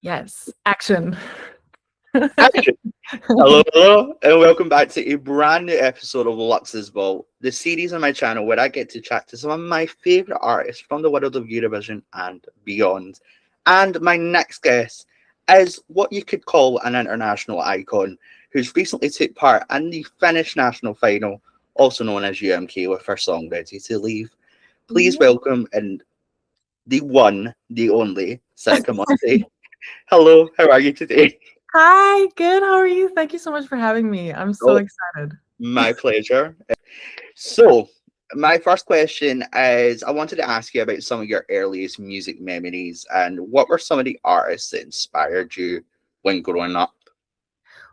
Yes, action. Action. Hello, hello, and welcome back to a brand new episode of LUXX'S VAULT, the series on my channel where I get to chat to some of my favourite artists from the world of Eurovision and beyond. And my next guest is what you could call an international icon who's recently took part in the Finnish national final, also known as UMK, with her song Ready to Leave. Please Yeah. welcome and the one, the only, Sinikka Monte. Hello, how are you today? Hi, good. How are you? Thank you so much for having me. I'm so Oh, excited. my pleasure. So, my first question is I wanted to ask you about some of your earliest music memories and what were some of the artists that inspired you when growing up?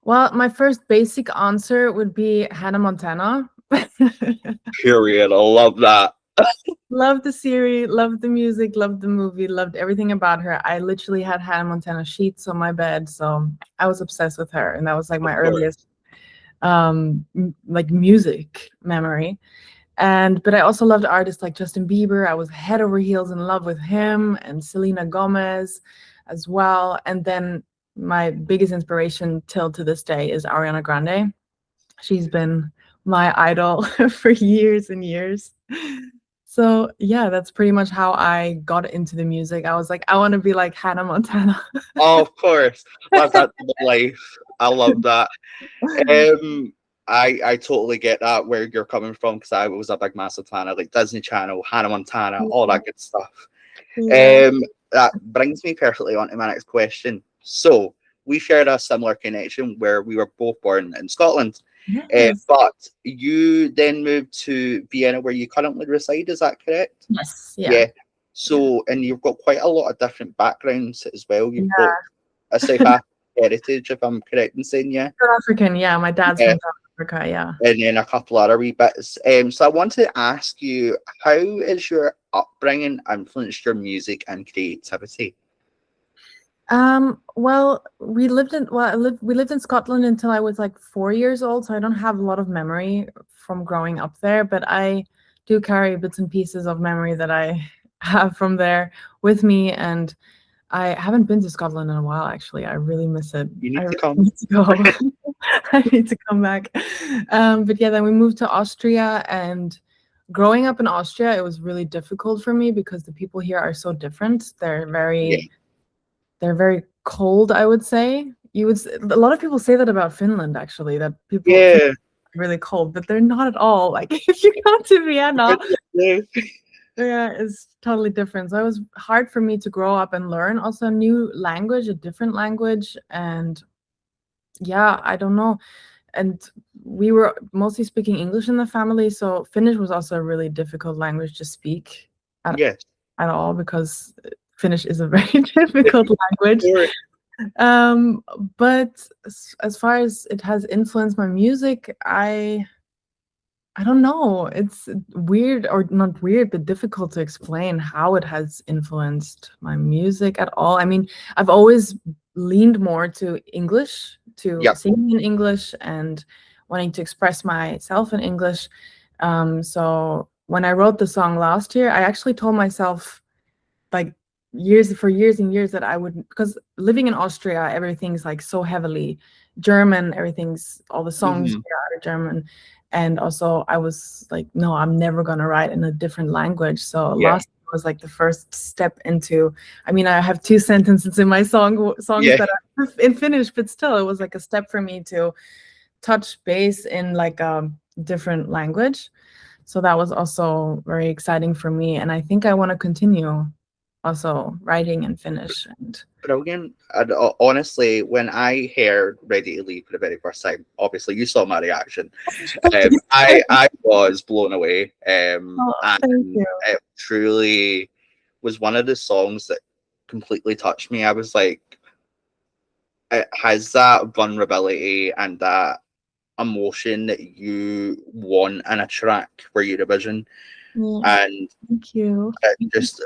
Well, my first basic answer would be Hannah Montana. Period. I love that. Loved the series, loved the music, loved the movie, loved everything about her. I literally had Hannah Montana sheets on my bed, so I was obsessed with her, and that was like Of my course. earliest like music memory. And but I also loved artists like Justin Bieber. I was head over heels in love with him and Selena Gomez as well. And then my biggest inspiration till to this day is Ariana Grande. She's been my idol for years and years. So yeah, that's pretty much how I got into the music. I was like, I want to be like Hannah Montana. Oh, of course. That's that life. I love that. Um, I totally get that where you're coming from because I was a big massive fan of like Disney Channel, Hannah Montana, all that good stuff. Yeah. Um, that brings me perfectly on to my next question. So we shared a similar connection where we were both born in Scotland, Yes. but you then moved to Vienna, where you currently reside. Is that correct? Yes. Yeah. Yeah. Yeah. So, and you've got quite a lot of different backgrounds as well. You've got Yeah. a South African heritage, if I'm correct in saying, yeah. South African. Yeah. My dad's Yeah, from South Africa. Yeah. and then a couple other wee bits. So I wanted to ask you, how is your upbringing influenced your music and creativity? Well, we lived in Scotland until I was like 4 years old, so I don't have a lot of memory from growing up there, but I do carry bits and pieces of memory that I have from there with me, and I haven't been to Scotland in a while, actually. I really miss it. You I need to really come. need to go. I need to come back. But yeah, then we moved to Austria, and growing up in Austria, it was really difficult for me because the people here are so different. Yeah, They're very cold, I would say. A lot of people say that about Finland, actually, that people Finland yeah, are really cold, but they're not at all. Like if you come to Vienna, yeah. yeah, it's totally different. So it was hard for me to grow up and learn also a new language, a different language, and yeah, I don't know. And we were mostly speaking English in the family, so Finnish was also a really difficult language to speak at, Yes. at all because Finnish is a very difficult language. Or- Um, but as far as it has influenced my music, I don't know. It's weird or not weird, but difficult to explain how it has influenced my music at all. I mean, I've always leaned more to English, to Yep. singing in English and wanting to express myself in English. So when I wrote the song last year, I actually told myself like years and years that I would, because living in Austria, everything's like so heavily German, everything's all the songs Hmm. here are German. And also I was like, no, I'm never gonna write in a different language. So Yeah. last year was like the first step into, I mean, I have two sentences in my songs Yeah. that are in Finnish, but still it was like a step for me to touch base in like a different language. So that was also very exciting for me. And I think I want to continue also writing in Finnish. And Brilliant. And honestly, when I heard Ready to Leave for the very first time, obviously you saw my reaction. I was blown away. oh, thank And you. it truly was one of the songs that completely touched me. I was like, it has that vulnerability and that emotion that you want in a track for Eurovision. Yeah, And thank you. it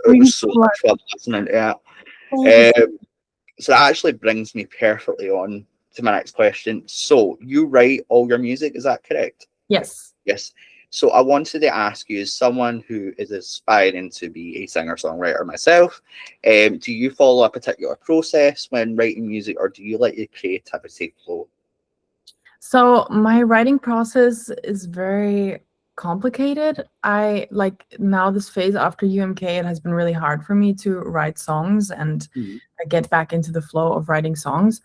Brings was so so much. much fun listening to Thank you. it. So that actually brings me perfectly on to my next question. So you write all your music, is that correct? Yes. Yes. So I wanted to ask you, as someone who is aspiring to be a singer-songwriter myself, do you follow a particular process when writing music, or do you let your creativity flow? So my writing process is very complicated. I like now this phase after UMK, it has been really hard for me to write songs and Mhm. get back into the flow of writing songs.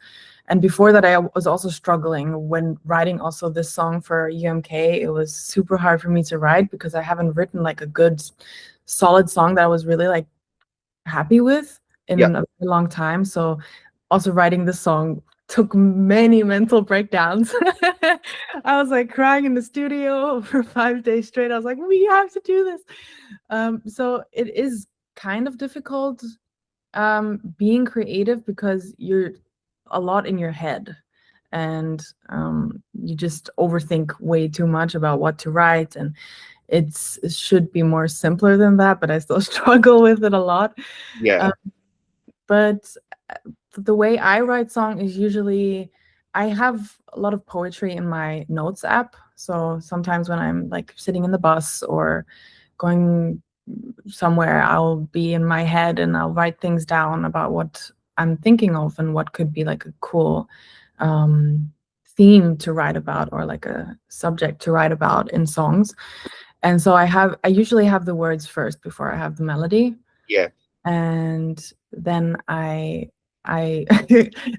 And before that, I was also struggling when writing also this song for UMK. It was super hard for me to write because I haven't written like a good, solid song that I was really like happy with Yeah, in a long time. So also writing this song took many mental breakdowns. I was like crying in the studio for 5 days straight. I was like, we have to do this. So it is kind of difficult being creative because you're a lot in your head and you just overthink way too much about what to write, and it should be more simpler than that, but I still struggle with it a lot. yeah, um, but the way I write song is usually I have a lot of poetry in my notes app. So sometimes when I'm like sitting in the bus or going somewhere, I'll be in my head and I'll write things down about what I'm thinking of and what could be like a cool um, theme to write about or like a subject to write about in songs. And so I usually have the words first before I have the melody, yeah, and then I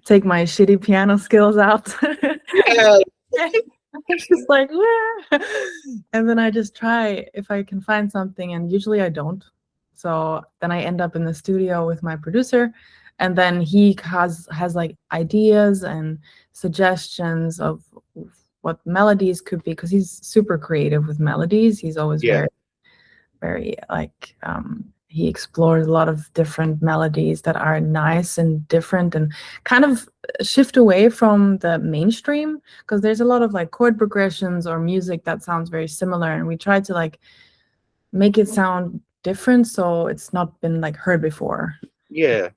take my shitty piano skills out. yeah, I'm just like, "Wah." And then I just try if I can find something, and usually I don't. So then I end up in the studio with my producer, and then he has like ideas and suggestions of what melodies could be, because he's super creative with melodies. He's always yeah, very like he explores a lot of different melodies that are nice and different and kind of shift away from the mainstream, because there's a lot of like chord progressions or music that sounds very similar, and we try to like make it sound different so it's not been like heard before. yeah.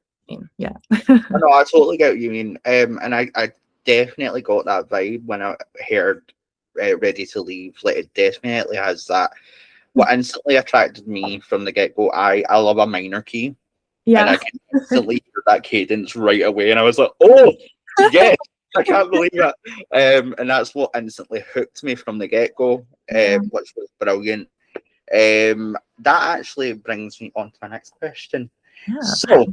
Yeah. I know, I totally get what you mean. And I definitely got that vibe when I heard Ready to Leave. Like, it definitely has that. What instantly attracted me from the get go, I love a minor key, and I Yeah. can instantly hear that cadence right away. And I was like, oh, yes, I can't believe it. And that's what instantly hooked me from the get go, Yeah. which was brilliant. That actually brings me on to my next question. Yeah. So,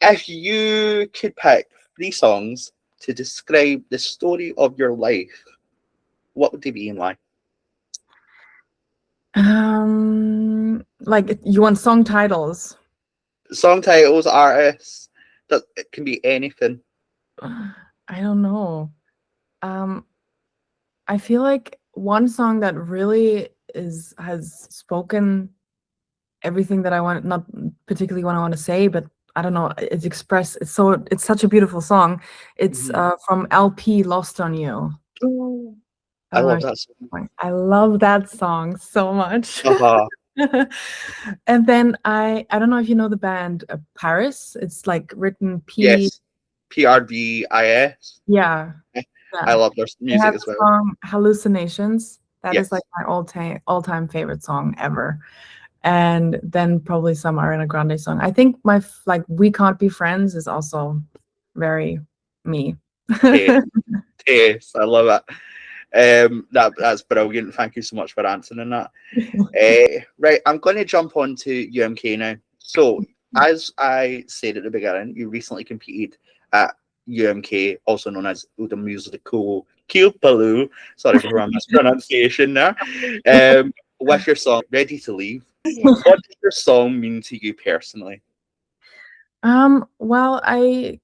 if you could pick three songs to describe the story of your life, what would they be and why? Like you want song titles? Song titles, artists, that it can be anything. I don't know. um I feel like one song that really has spoken everything that I want, not particularly what I want to say, but I don't know, it's expressed. It's such a beautiful song. It's Mhm. from LP Lost on You. Oh, I I don't know love if that song. I love that song so much. Uh, And then I don't know if you know the band Paris. It's like written P. yes, PRBIS. Yeah, I yeah. love their They music have as the well. song Hallucinations. That is like Yes. my all-time favorite song ever. And then probably some Ariana Grande song. I think like We Can't Be Friends is also very me. Taste, taste. I love it. That's brilliant. Thank you so much for answering that. Right, I'm going to jump on to UMK now. So, as I said at the beginning, you recently competed at UMK, also known as Uda Musical Kilpaloo. Sorry for my mispronunciation there. With your song "Ready to Leave," what does your song mean to you personally? Well, I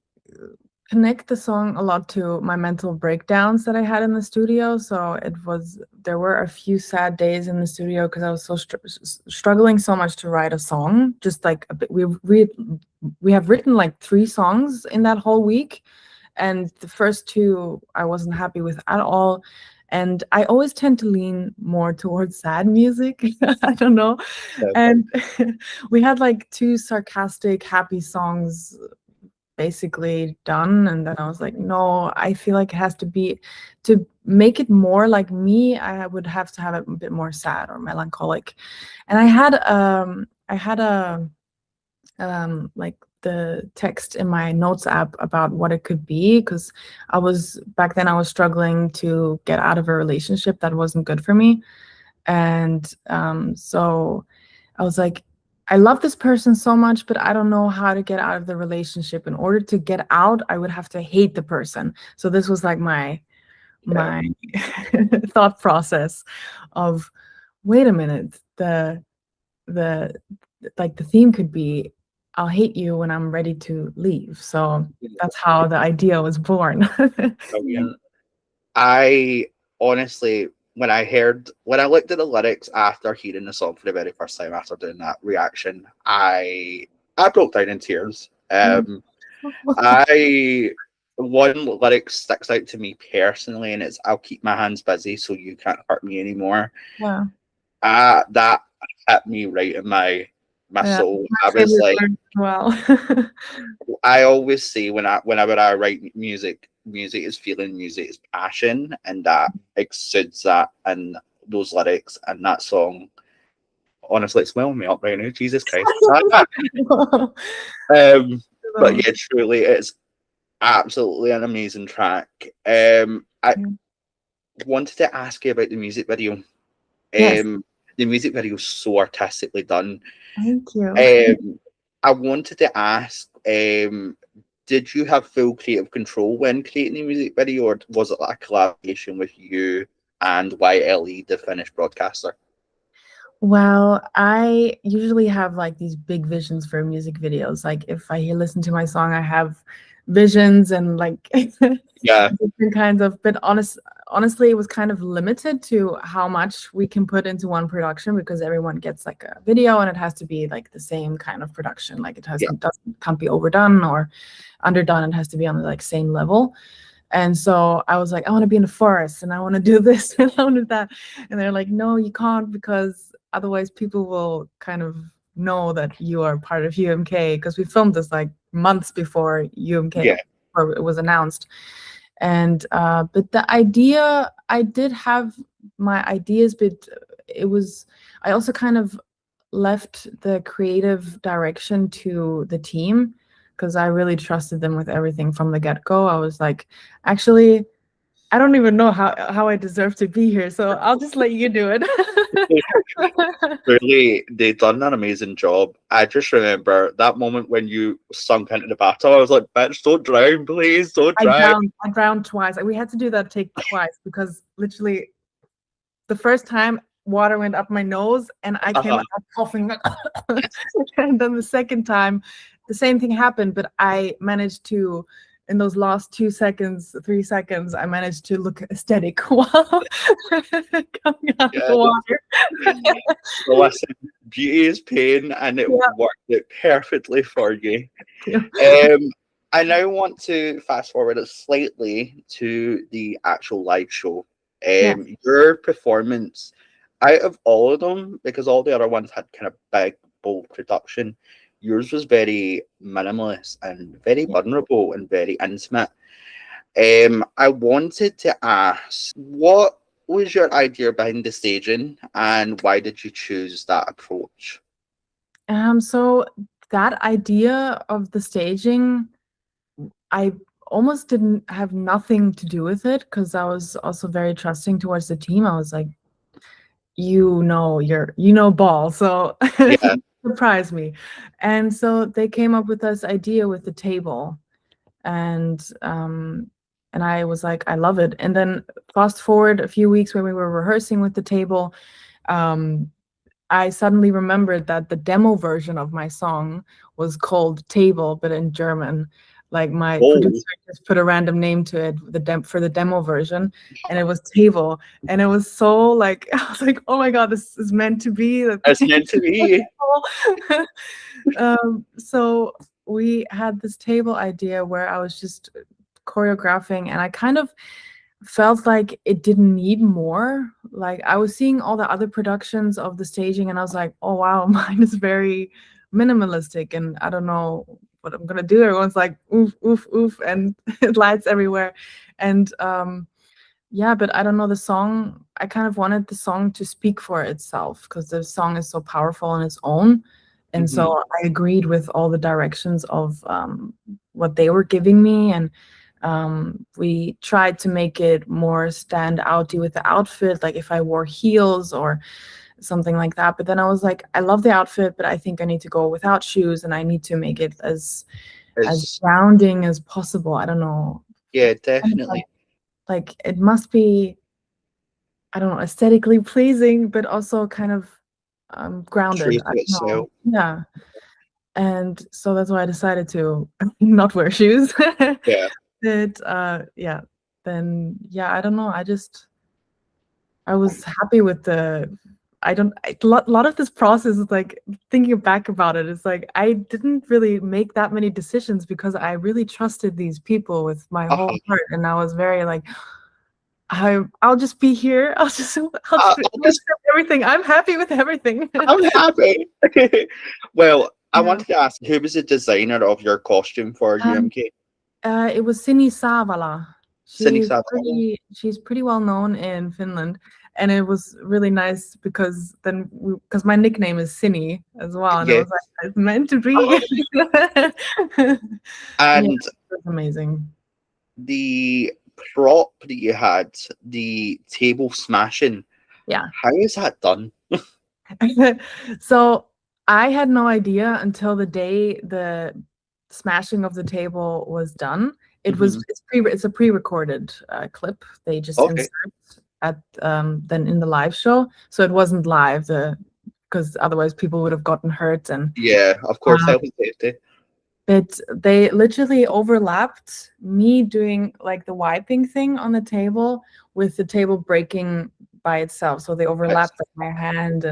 connect the song a lot to my mental breakdowns that I had in the studio. So there were a few sad days in the studio because I was so struggling so much to write a song. Just like a bit, we have written like 3 songs in that whole week, and the first 2 I wasn't happy with at all. And I always tend to lean more towards sad music. I don't know. Yeah. And we had like 2 sarcastic, happy songs basically done. And then I was like, no, I feel like it has to be, to make it more like me, I would have to have it a bit more sad or melancholic. And I had a like the text in my notes app about what it could be, because I was back then I was struggling to get out of a relationship that wasn't good for me. And so I was like, I love this person so much, but I don't know how to get out of the relationship. In order to get out, I would have to hate the person. So this was like my thought process of, wait a minute, the like the theme could be, I'll hate you when I'm ready to leave. So that's how the idea was born. Brilliant. I honestly, when I looked at the lyrics after hearing the song for the very first time after doing that reaction, I broke down in tears. I One lyric sticks out to me personally, and it's "I'll keep my hands busy so you can't hurt me anymore." Yeah. That hit me right in my Yeah, soul. my I was favorite like, word as well. I always say whenever I write music, music is feeling, music is passion, and that exudes that in those lyrics and that song. Honestly, it's welling me up right now. Jesus Christ. But yeah, truly, it's absolutely an amazing track. I wanted to ask you about the music video. Yes, The music video is so artistically done. thank you. I wanted to ask, did you have full creative control when creating the music video, or was it like a collaboration with you and YLE, the Finnish broadcaster? Well, I usually have like these big visions for music videos. Like if I listen to my song, I have visions and like Yeah, different kinds of, but honestly, it was kind of limited to how much we can put into one production, because everyone gets like a video and it has to be like the same kind of production. Like it can't be overdone or underdone. It has to be on the like same level. And so I was like, I want to be in the forest and I want to do this and I want to do that. And they're like, no, you can't, because otherwise people will kind of know that you are part of UMK, because we filmed this like months before UMK or it was announced. And but the idea, I did have my ideas, but I also kind of left the creative direction to the team, because I really trusted them with everything from the get-go. I was like, actually, I don't even know how I deserve to be here, so I'll just let you do it. really, they done an amazing job. I just remember that moment when you sunk into the battle. I was like, bitch, don't drown, please, don't drown. I drowned twice. We had to do that take twice, because literally the first time water went up my nose and I came out coughing. And then the second time, the same thing happened, but I managed to, in those last 2 seconds, 3 seconds, I managed to look aesthetic while coming out of the water. So listen, beauty is pain, and it worked it perfectly for you. I now want to fast forward it slightly to the actual live show. Your performance, out of all of them, because all the other ones had kind of big, bold production, yours was very minimalist and very vulnerable and very intimate. I wanted to ask, what was your idea behind the staging, and why did you choose that approach? So that idea of the staging, I almost didn't have nothing to do with it, because I was also very trusting towards the team. I was like, ball, so surprise me. And so they came up with this idea with the table, and I was like, I love it. And then fast forward a few weeks when we were rehearsing with the table, I suddenly remembered that the demo version of my song was called Table, but in German. Like my producer just put a random name to it, for the demo version, and it was Table. And it was so like, I was like, oh my God, this is meant to be. It's meant to be. So we had this table idea where I was just choreographing, and I kind of felt like it didn't need more. Like I was seeing all the other productions of the staging and I was like, oh wow, mine is very minimalistic, and I don't know what I'm gonna do. Everyone's like oof, oof, oof, and lights everywhere. And yeah, but I don't know, the song, I kind of wanted the song to speak for itself because the song is so powerful on its own. And Hmm. so I agreed with all the directions of what they were giving me. And we tried to make it more stand outy with the outfit, like if I wore heels or something like that. But then I was like, I love the outfit, but I think I need to go without shoes and I need to make it as It's grounding as possible. I don't know. yeah, Kind of definitely like it must be, I don't know, aesthetically pleasing, but also kind of true grounded. to I don't know. itself. Yeah. And so that's why I decided to not wear shoes. Yeah. But yeah, then yeah, I don't know. I was happy with the. I don't. A lot of this process is like thinking back about it. It's like I didn't really make that many decisions because I really trusted these people with my whole Uh-huh. heart, and I was very like, I'll just be here. I'll I, I'll accept everything. I'm happy with everything. I'm happy. Well, I Yeah. wanted to ask, who was the designer of your costume for Um, UMK? it was Sini Savala. Cindy She's Savage. pretty well known in Finland, and it was really nice because because my nickname is Sini as well, and I Yeah. was like, it's meant to Oh, be. Yeah, and it was amazing. the prop that you had, the table smashing, Yeah. how is that done? So I had no idea until the day the smashing of the table was done. Hmm. It's a pre-recorded clip. They just Okay. insert at then in the live show, so it wasn't live. The Because otherwise people would have gotten hurt. And Yeah, of course, um, health and safety. but they literally overlapped me doing like the wiping thing on the table with the table breaking by itself. So they Nice. overlapped like my hand,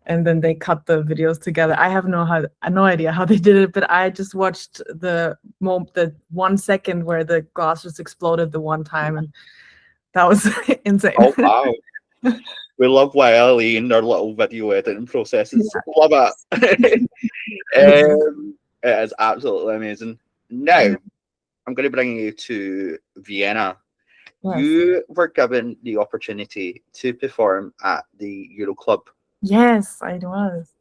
and then they cut the videos together. I have no idea how they did it, but I just watched the 1 second where the glass just exploded the one time, and that was insane. Oh, wow. We love YLE and their little video editing processes. Yeah, Love it. amazing. It is absolutely amazing. Now, Yeah. I'm going to bring you to Vienna. Yes. You were given the opportunity to perform at the Euro Club. Yes, I was.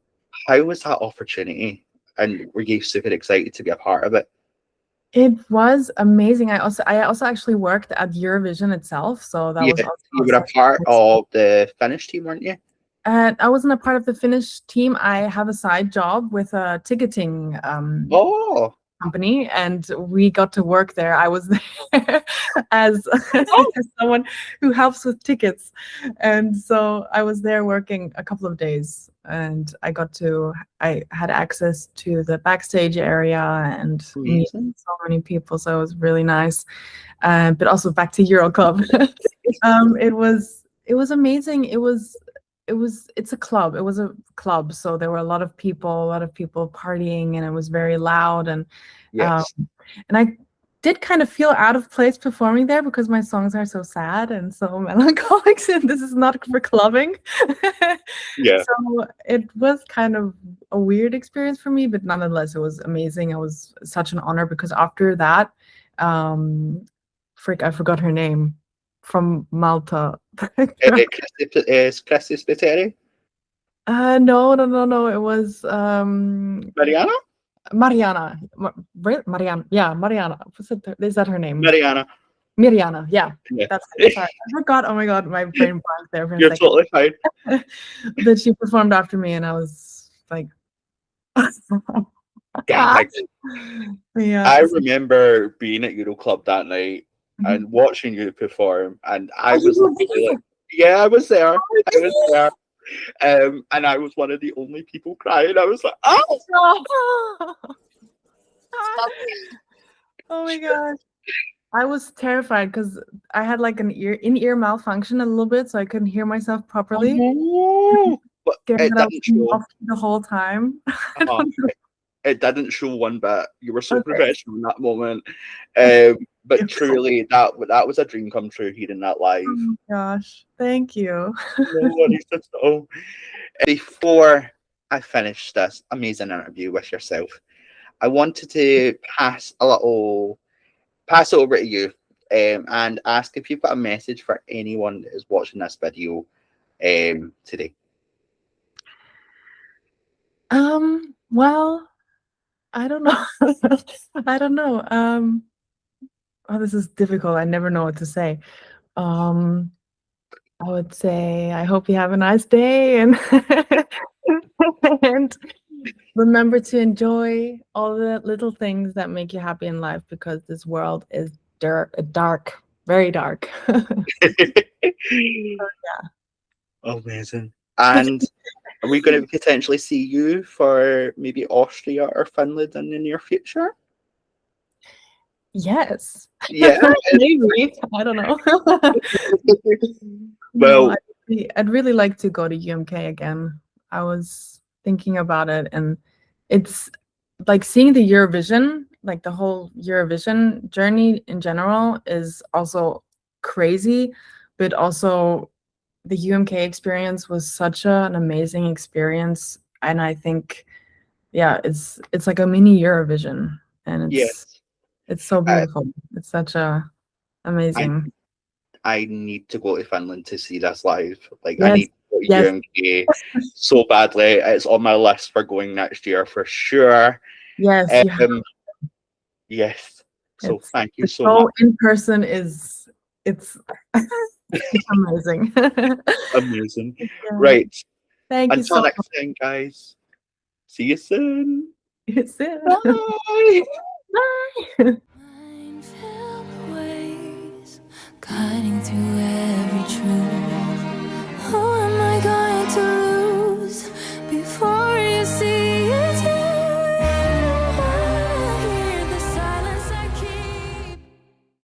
How was that opportunity? And were you super excited to be a part of it? It was amazing. I also actually worked at Eurovision itself, so that Yeah, was also you were a such part a nice. of the Finnish team, weren't you? And I wasn't a part of the Finnish team. I have a side job with a ticketing Oh, company, and we got to work there. I was there as oh, someone who helps with tickets, and so I was there working a couple of days, and I had access to the backstage area and meet amazing. so many people, so it was really nice. But also back to Euro Club. It was amazing. It's a club. It was a club, so there were a lot of people partying, and it was very loud. Um, Yes. and I did kind of feel out of place performing there because my songs are so sad and so melancholic, and this is not for clubbing. Yeah. So it was kind of a weird experience for me, but nonetheless, it was amazing. It was such an honor because after that, um, I forgot her name from Malta. Christy Spiteri? No, no, no, no. It was Mariana? Mariana. Mariana. Yeah, Mariana. Is that her name? Mariana. Miriana. Yeah, Yeah. that's it. Sorry, I forgot. Oh my god, my brain blanked there for a You're second. totally fine. That she performed after me, and I was like, Gag. yeah. I remember being at Euro Club that night Mhm. and watching you perform, and Oh, I you was were literally like, there. yeah, I was there. Oh, I was there. And I was one of the only people crying. I was like, oh, no. stop. Oh my god. I was terrified because I had like an in-ear malfunction a little bit, so I couldn't hear myself Oh properly. no. But Scared it that I was didn't gonna be show. off the whole time. I Uh, don't know. it didn't show one bit. You were so Okay. professional in that moment. But truly, that was a dream come true hearing that live. Oh my gosh. Thank you. No worries at all. Before I finish this amazing interview with yourself, I wanted to pass it over to you, and ask if you've got a message for anyone that is watching this video today. Well, I don't know. I don't know. Oh, this is difficult. I never know what to say. Um, I would say I hope you have a nice day and and remember to enjoy all the little things that make you happy in life because this world is dark, very dark. Amazing. And are we going to potentially see you for maybe Austria or Finland in the near future? Yes. Yeah. Maybe. I don't know. No, Well, I'd really like to go to UMK again. I was thinking about it, and it's like seeing the Eurovision, like the whole Eurovision journey in general is also crazy, but also the UMK experience was such an amazing experience, and I think, yeah, it's like a mini Eurovision, and yes. it's so I, beautiful. It's such a I amazing. I need to go to Finland to see this live. Like, I Yes, need to go to yes, UMK so badly. It's on my list for going next year for sure. yes. You have Um, yes. So it's thank you the so much. show in person is it's it's amazing. Amazing. Yeah. Right. Thank you Until so next time, guys. See you soon. much. Bye. Bye.